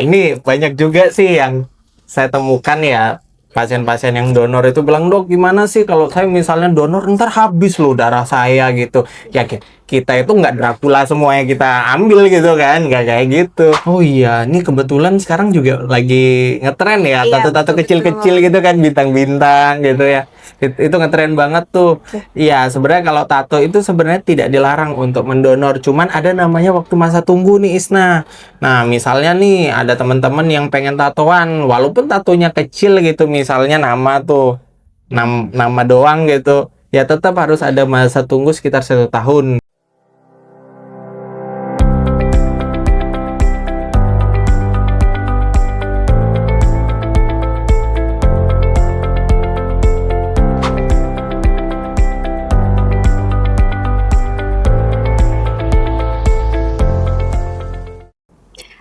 Ini banyak juga sih yang saya temukan ya, pasien-pasien yang donor itu bilang, dok gimana sih kalau saya misalnya donor ntar habis loh darah saya gitu. Ya kita itu nggak Dracula semuanya kita ambil gitu kan, nggak kayak gitu. Oh iya, ini kebetulan sekarang juga lagi ngetren ya, Iya, tato-tato betul. kecil-kecil gitu kan, bintang-bintang gitu ya. Itu ngetren banget tuh. Iya, sebenarnya kalau tato itu sebenarnya tidak dilarang untuk mendonor, cuman ada namanya waktu masa tunggu nih Isna. Nah, misalnya nih ada teman-teman yang pengen tatoan, walaupun tatonya kecil gitu, misalnya nama tuh, nama doang gitu, ya tetap harus ada masa tunggu sekitar 1 tahun.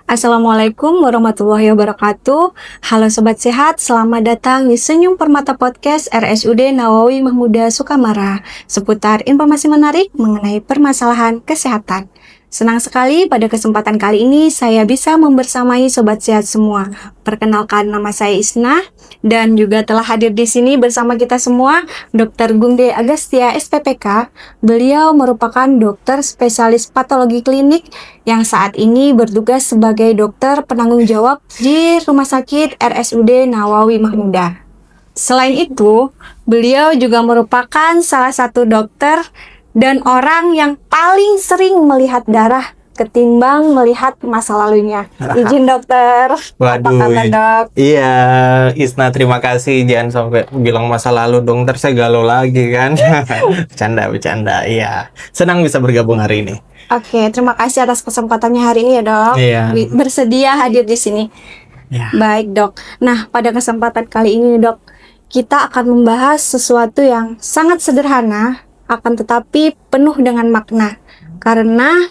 Assalamualaikum warahmatullahi wabarakatuh. Halo Sobat Sehat, selamat datang di Senyum Permata Podcast RSUD Nawawi Mahmuda Sukamara seputar informasi menarik mengenai permasalahan kesehatan. Senang sekali pada kesempatan kali ini saya bisa membersamai Sobat Sehat semua. Perkenalkan, nama saya Isna dan juga telah hadir di sini bersama kita semua Dr. Gungde Agastya SPPK. Beliau merupakan dokter spesialis patologi klinik yang saat ini bertugas sebagai dokter penanggung jawab di Rumah Sakit RSUD Nawawi Mahmuda. Selain itu, beliau juga merupakan salah satu dokter dan orang yang paling sering melihat darah ketimbang melihat masa lalunya. Izin dokter. Waduh, Apa kabar, dok? iya Isna, terima kasih, jangan sampai bilang masa lalu dong, ntar saya galau lagi kan. Bercanda, iya. Senang bisa bergabung hari ini. Oke, terima kasih atas kesempatannya hari ini ya, dok. Iya. Bersedia hadir di sini. Ya. Baik, dok. Nah, pada kesempatan kali ini, dok, kita akan membahas sesuatu yang sangat sederhana, akan tetapi penuh dengan makna. Karena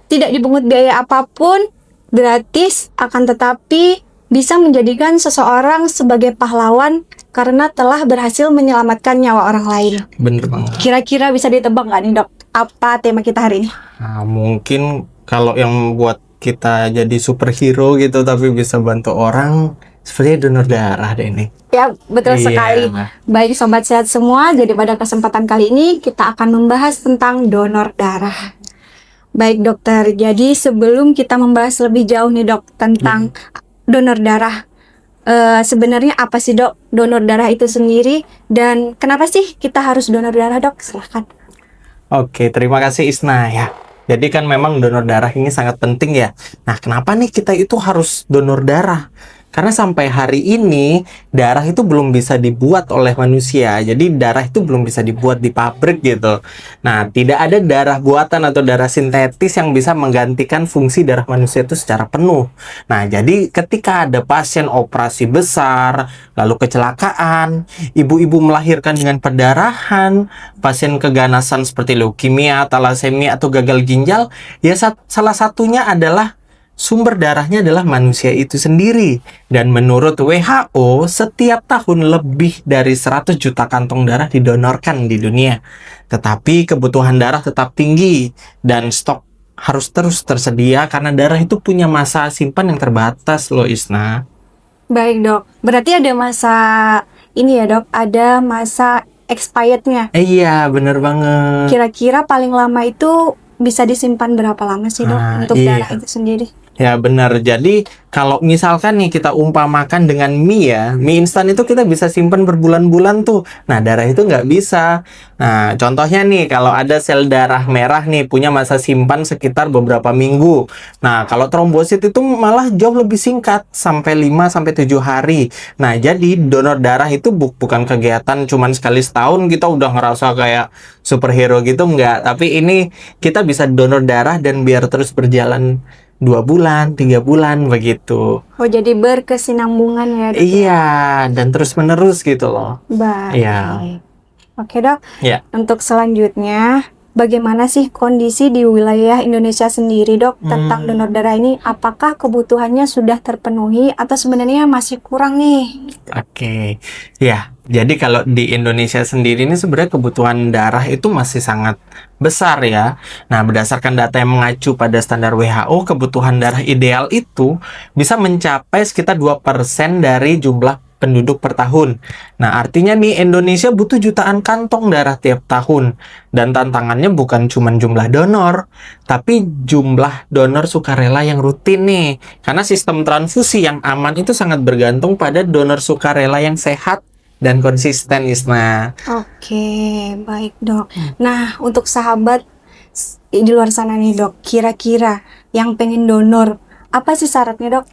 tidak dipungut biaya apapun, gratis, akan tetapi bisa menjadikan seseorang sebagai pahlawan karena telah berhasil menyelamatkan nyawa orang lain. Bener banget. Kira-kira bisa ditebak nggak nih, dok? Apa tema kita hari ini? Nah, mungkin kalau yang buat kita jadi superhero gitu tapi bisa bantu orang, sepertinya donor darah deh ini. Ya, betul Iya. sekali. Baik Sobat Sehat semua, jadi pada kesempatan kali ini kita akan membahas tentang donor darah. Baik dokter, jadi sebelum kita membahas lebih jauh nih dok tentang donor darah, sebenarnya apa sih dok donor darah itu sendiri dan kenapa sih kita harus donor darah, dok? Silahkan. Oke, terima kasih Isna ya. Jadi kan memang donor darah ini sangat penting ya. Nah, kenapa nih kita itu harus donor darah? Karena sampai hari ini darah itu belum bisa dibuat oleh manusia. Jadi darah itu belum bisa dibuat di pabrik gitu. Nah, tidak ada darah buatan atau darah sintetis yang bisa menggantikan fungsi darah manusia itu secara penuh. Nah, jadi ketika ada pasien operasi besar, lalu kecelakaan, ibu-ibu melahirkan dengan perdarahan, pasien keganasan seperti leukemia, talasemia, atau gagal ginjal, ya salah satunya adalah sumber darahnya adalah manusia itu sendiri. Dan menurut WHO, setiap tahun lebih dari 100 juta kantong darah didonorkan di dunia. Tetapi kebutuhan darah tetap tinggi dan stok harus terus tersedia karena darah itu punya masa simpan yang terbatas loh Isna. Baik dok, berarti ada masa ini ya dok, ada masa expirednya. Iya, bener banget. Kira-kira paling lama itu bisa disimpan berapa lama sih dok untuk darah itu sendiri? Ya benar. Jadi kalau misalkan nih kita umpamakan dengan mie ya, mie instan itu kita bisa simpan berbulan-bulan tuh. Nah, darah itu nggak bisa. Nah, contohnya nih kalau ada sel darah merah nih punya masa simpan sekitar beberapa minggu. Nah, kalau trombosit itu malah jauh lebih singkat, sampai 5-7 hari. Nah, jadi donor darah itu bukan kegiatan cuman sekali setahun kita udah ngerasa kayak superhero gitu, nggak. Tapi ini kita bisa donor darah dan biar terus berjalan 2 bulan, 3 bulan begitu. Oh, jadi berkesinambungan ya dok? Iya, dan terus menerus gitu loh. Baik. Iya. Oke dok. Ya. Untuk selanjutnya, bagaimana sih kondisi di wilayah Indonesia sendiri dok tentang donor darah ini? Apakah kebutuhannya sudah terpenuhi atau sebenarnya masih kurang nih? Oke. Ya, Jadi kalau di Indonesia sendiri ini sebenarnya kebutuhan darah itu masih sangat besar ya. Nah, berdasarkan data yang mengacu pada standar WHO, kebutuhan darah ideal itu bisa mencapai sekitar 2% dari jumlah penduduk per tahun. Nah, artinya nih Indonesia butuh jutaan kantong darah tiap tahun. Dan tantangannya bukan cuma jumlah donor, tapi jumlah donor sukarela yang rutin nih. Karena sistem transfusi yang aman itu sangat bergantung pada donor sukarela yang sehat dan konsisten, Isna. Oke, baik dok. Nah, untuk sahabat di luar sana nih dok, kira-kira yang pengen donor, apa sih syaratnya dok?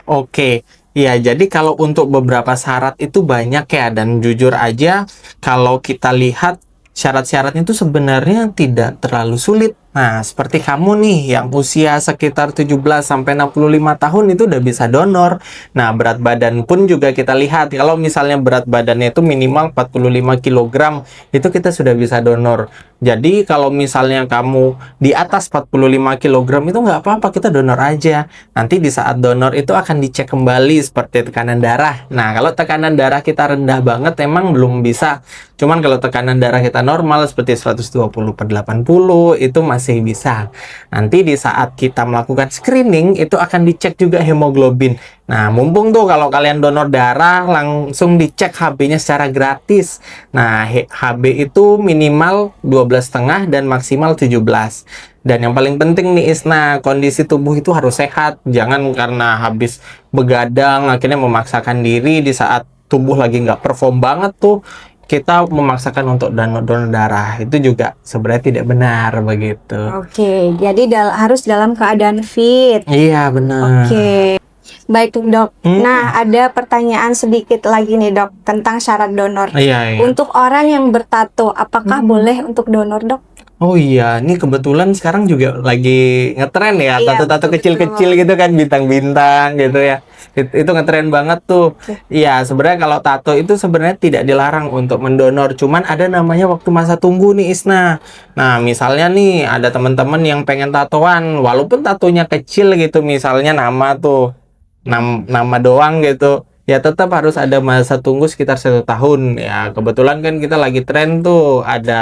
Oke, ya jadi kalau untuk beberapa syarat itu banyak ya, dan jujur aja kalau kita lihat syarat-syaratnya itu sebenarnya tidak terlalu sulit. Nah, seperti kamu nih yang usia sekitar 17 sampai 65 tahun itu udah bisa donor. Nah, berat badan pun juga kita lihat. Kalau misalnya berat badannya itu minimal 45 kg, itu kita sudah bisa donor. Jadi kalau misalnya kamu di atas 45 kg itu nggak apa-apa, kita donor aja. Nanti di saat donor itu akan dicek kembali seperti tekanan darah. Nah, kalau tekanan darah kita rendah banget emang belum bisa. Cuman kalau tekanan darah kita normal seperti 120/80 itu masih bisa. Nanti di saat kita melakukan screening itu akan dicek juga hemoglobin. Nah, mumpung tuh kalau kalian donor darah langsung dicek HB-nya secara gratis. Nah, HB itu minimal 12,5 dan maksimal 17. Dan yang paling penting nih Isna, kondisi tubuh itu harus sehat. Jangan karena habis begadang akhirnya memaksakan diri di saat tubuh lagi nggak perform banget tuh, kita memaksakan untuk donor darah. Itu juga sebenarnya tidak benar begitu. Oke, jadi harus dalam keadaan fit. Iya, benar. Oke, baik dok. Nah, ada pertanyaan sedikit lagi nih dok tentang syarat donor. Iya. Untuk orang yang bertato, apakah boleh untuk donor dok? Oh iya, ini kebetulan sekarang juga lagi ngetren ya, Iya, tato-tato betul, kecil-kecil betul. gitu kan, bintang-bintang gitu ya. Itu ngetren banget tuh. Iya, sebenarnya kalau tato itu sebenarnya tidak dilarang untuk mendonor, cuman ada namanya waktu masa tunggu nih Isna. Nah, misalnya nih ada teman-teman yang pengen tatoan, walaupun tatonya kecil gitu, misalnya nama tuh, nama doang gitu. Ya tetap harus ada masa tunggu sekitar 1 tahun. Ya kebetulan kan kita lagi tren tuh ada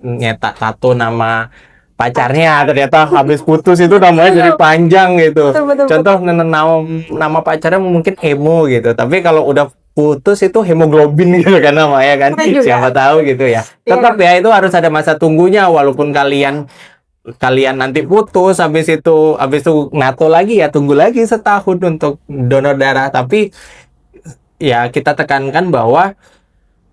nyetak tato nama pacarnya, ternyata habis putus itu namanya jadi panjang gitu. Betul. Contoh nama pacarnya mungkin Emo gitu, tapi kalau udah putus itu hemoglobin gitu kan namanya kan. Keren juga. Siapa tahu gitu ya. Tetap ya itu harus ada masa tunggunya, walaupun kalian nanti putus, habis itu nato lagi ya tunggu lagi setahun untuk donor darah. Tapi ya kita tekankan bahwa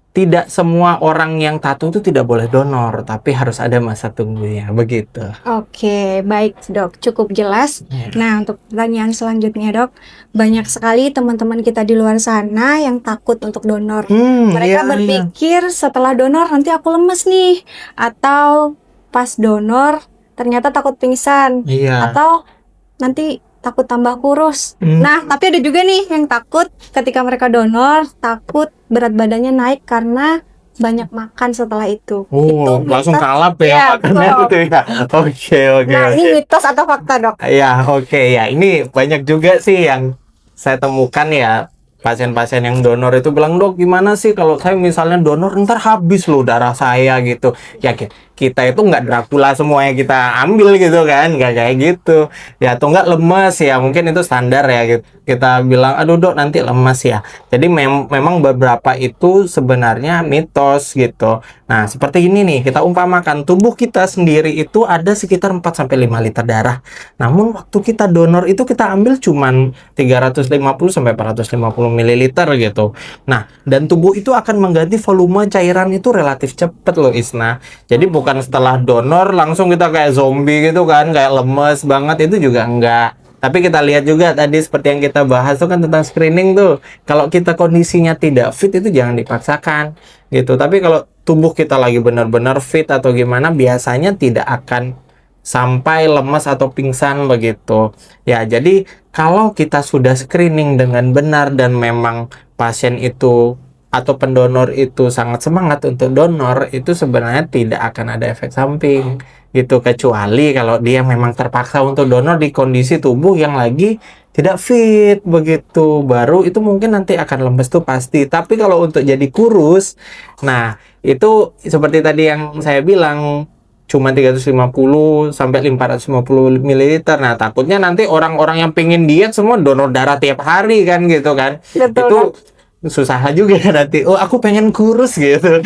tidak semua orang yang tato itu tidak boleh donor, tapi harus ada masa tunggunya, begitu. Oke, baik dok, cukup jelas. Ya. Nah, untuk pertanyaan selanjutnya dok, banyak sekali teman-teman kita di luar sana yang takut untuk donor. Mereka berpikir setelah donor nanti aku lemes nih, atau pas donor ternyata takut pingsan, Iya. atau nanti takut tambah kurus. Nah, tapi ada juga nih yang takut ketika mereka donor, takut berat badannya naik karena banyak makan setelah itu. Oh, Itu langsung mitos. kalap Iya, ya makannya betul. itu ya. Oke. Nah, ini mitos atau fakta dok? Ya, oke ya. Ini banyak juga sih yang saya temukan ya, pasien-pasien yang donor itu bilang, "Dok, gimana sih kalau saya misalnya donor ntar habis loh darah saya gitu." Ya kita itu nggak Dracula semuanya kita ambil gitu kan, nggak kayak gitu. Ya atau nggak lemes ya, mungkin itu standar ya. Kita bilang, "Aduh dok, nanti lemes ya." Jadi memang beberapa itu sebenarnya mitos gitu. Nah, seperti ini nih, kita umpamakan tubuh kita sendiri itu ada sekitar 4-5 liter darah. Namun waktu kita donor itu kita ambil cuman 350-450 ml gitu. Nah, dan tubuh itu akan mengganti volume cairan itu relatif cepet loh Isna. Jadi bukan setelah donor langsung kita kayak zombie gitu kan, kayak lemes banget, itu juga enggak. Tapi kita lihat juga tadi seperti yang kita bahas tuh kan tentang screening tuh. Kalau kita kondisinya tidak fit itu jangan dipaksakan gitu. Tapi kalau tubuh kita lagi benar-benar fit atau gimana, biasanya tidak akan sampai lemas atau pingsan begitu. Ya, jadi kalau kita sudah screening dengan benar dan memang pasien itu atau pendonor itu sangat semangat untuk donor, itu sebenarnya tidak akan ada efek samping gitu, kecuali kalau dia memang terpaksa untuk donor di kondisi tubuh yang lagi tidak fit begitu, baru itu mungkin nanti akan lemes tuh pasti. Tapi kalau untuk jadi kurus, nah itu seperti tadi yang saya bilang, cuma 350 sampai 550 ml. Nah, takutnya nanti orang-orang yang pengen diet semua donor darah tiap hari kan gitu kan. Betul, Itu susah juga nanti. Oh, aku pengen kurus gitu.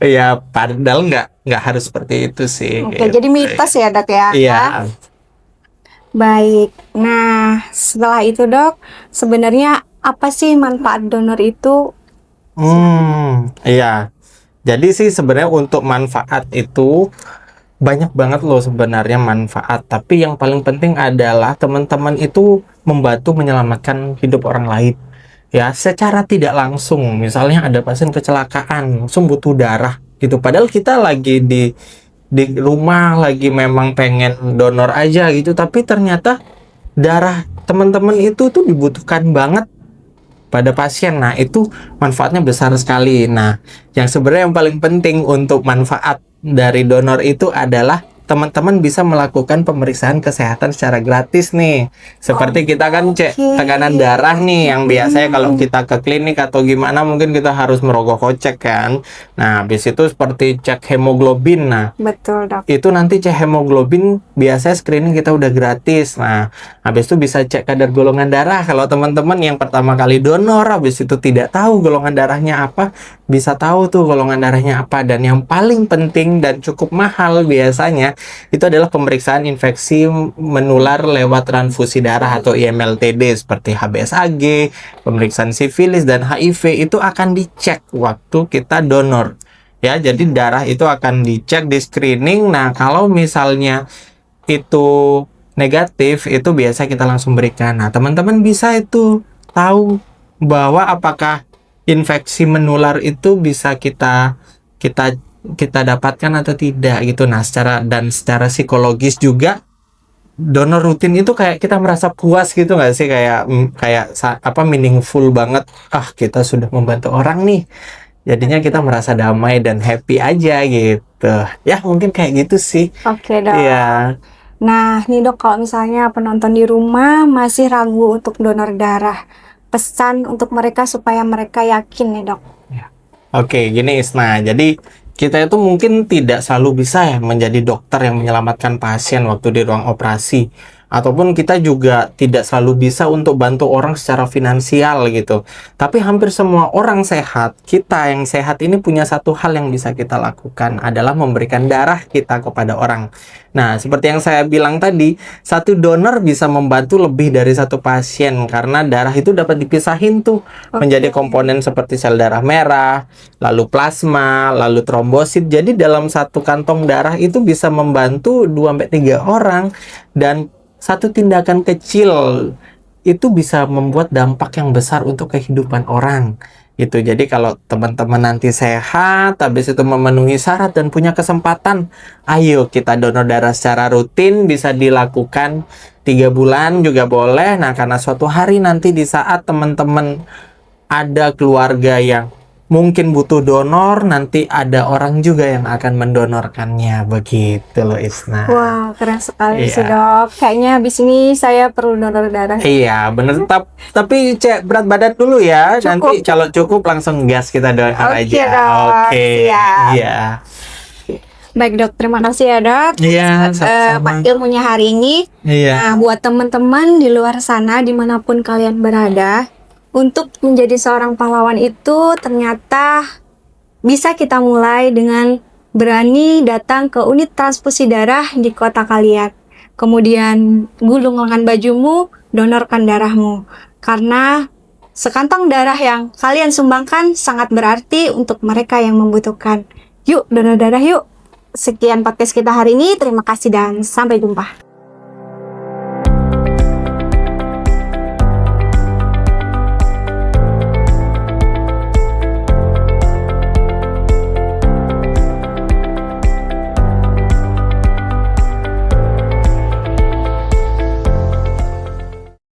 Ya, padahal nggak harus seperti itu sih. Oke, gitu. jadi mitos ya dok ya. Iya. Baik. Nah, setelah itu dok, sebenarnya apa sih manfaat donor itu? Iya. Jadi sih sebenarnya untuk manfaat itu banyak banget loh sebenarnya manfaat. Tapi yang paling penting adalah teman-teman itu membantu menyelamatkan hidup orang lain. Ya, secara tidak langsung. Misalnya ada pasien kecelakaan, langsung butuh darah gitu. Padahal kita lagi di rumah lagi memang pengen donor aja gitu, tapi ternyata darah teman-teman itu tuh dibutuhkan banget pada pasien. Nah, itu manfaatnya besar sekali. Nah, yang sebenarnya yang paling penting untuk manfaat dari donor itu adalah teman-teman bisa melakukan pemeriksaan kesehatan secara gratis nih. Seperti kita kan cek tekanan darah nih, yang biasanya kalau kita ke klinik atau gimana mungkin kita harus merogoh kocek kan. Nah, habis itu seperti cek hemoglobin. Nah, Betul dok. itu nanti cek hemoglobin biasanya screening kita udah gratis. Nah, habis itu bisa cek kadar golongan darah. Kalau teman-teman yang pertama kali donor, habis itu tidak tahu golongan darahnya apa, bisa tahu tuh golongan darahnya apa. Dan yang paling penting dan cukup mahal biasanya, itu adalah pemeriksaan infeksi menular lewat transfusi darah atau IMLTD seperti HBsAg, pemeriksaan sifilis dan HIV itu akan dicek waktu kita donor. Ya, jadi darah itu akan dicek di screening. Nah, kalau misalnya itu negatif, itu biasa kita langsung berikan. Nah, teman-teman bisa itu tahu bahwa apakah infeksi menular itu bisa kita dapatkan atau tidak gitu. Nah, secara psikologis juga donor rutin itu kayak kita merasa puas gitu nggak sih, kayak meaningful banget. Ah, kita sudah membantu orang nih. Jadinya kita merasa damai dan happy aja gitu. Ya, mungkin kayak gitu sih. Oke dok. Iya. Nah, nih dok, kalau misalnya penonton di rumah masih ragu untuk donor darah, pesan untuk mereka supaya mereka yakin nih dok. Oke, gini Isna. Jadi kita itu mungkin tidak selalu bisa ya menjadi dokter yang menyelamatkan pasien waktu di ruang operasi. Ataupun kita juga tidak selalu bisa untuk bantu orang secara finansial gitu. Tapi hampir semua orang sehat, kita yang sehat ini punya satu hal yang bisa kita lakukan, adalah memberikan darah kita kepada orang. Nah, seperti yang saya bilang tadi, satu donor bisa membantu lebih dari satu pasien, karena darah itu dapat dipisahin tuh menjadi komponen seperti sel darah merah, lalu plasma, lalu trombosit. Jadi dalam satu kantong darah itu bisa membantu 2-3 orang, dan satu tindakan kecil itu bisa membuat dampak yang besar untuk kehidupan orang gitu. Jadi kalau teman-teman nanti sehat, habis itu memenuhi syarat dan punya kesempatan, ayo kita donor darah secara rutin. Bisa dilakukan 3 bulan juga boleh. Nah, karena suatu hari nanti di saat teman-teman ada keluarga yang mungkin butuh donor, nanti ada orang juga yang akan mendonorkannya, begitu loh Isna. Wah, keren sekali Iya. sih dok. Kayaknya habis ini saya perlu donor darah. Iya, bener. Tapi cek berat badan dulu ya. Cukup. Nanti kalau cukup langsung gas kita donor Oke, aja. dok. Oke. Siap. Iya. Baik dok, terima kasih ya dok. Iya, sama-sama. Ilmunya hari ini. Iya. Nah, buat teman-teman di luar sana, dimanapun kalian berada, untuk menjadi seorang pahlawan itu ternyata bisa kita mulai dengan berani datang ke unit transfusi darah di kota kalian. Kemudian gulung lengan bajumu, donorkan darahmu. Karena sekantong darah yang kalian sumbangkan sangat berarti untuk mereka yang membutuhkan. Yuk, donor darah yuk. Sekian podcast kita hari ini. Terima kasih dan sampai jumpa.